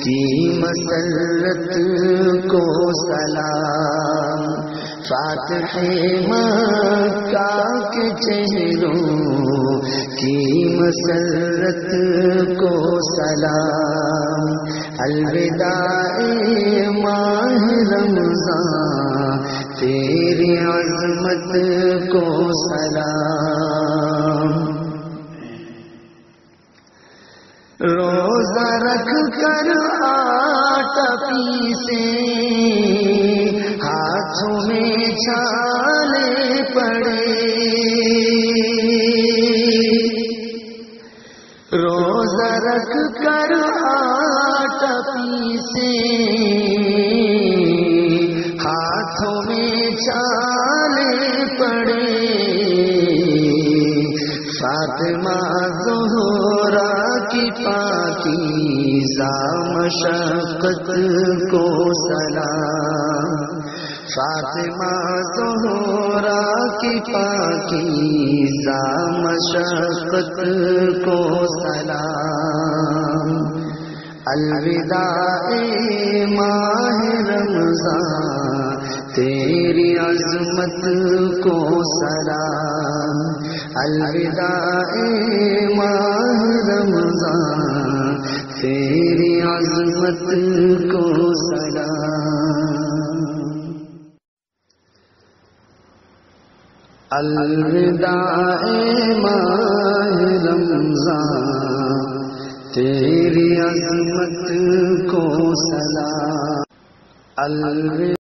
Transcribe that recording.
کی مسرت کو سلام، فاتح مکہ کے چہروں کی مسرت کو سلام، الوداع ماہ رمضان تیری عظمت کو سلام۔ روزہ رکھ کر آٹا پیسے، ہاتھوں میں چھالے پڑے، روزہ رکھ کر آٹا پیسے، ہاتھوں میں چھالے پڑے، فاطمہ زہرا کی پاکیزہ مشقت کو سلام، فاطمہ زہرا کی پاکیزہ مشقت کو سلام، الوداع ماہ رمضان تیری عظمت کو سلام، الوداع ماہ رمضان تیری عظمت کو سلام، الوداع ماہ رمضان تیری عظمت کو سلام۔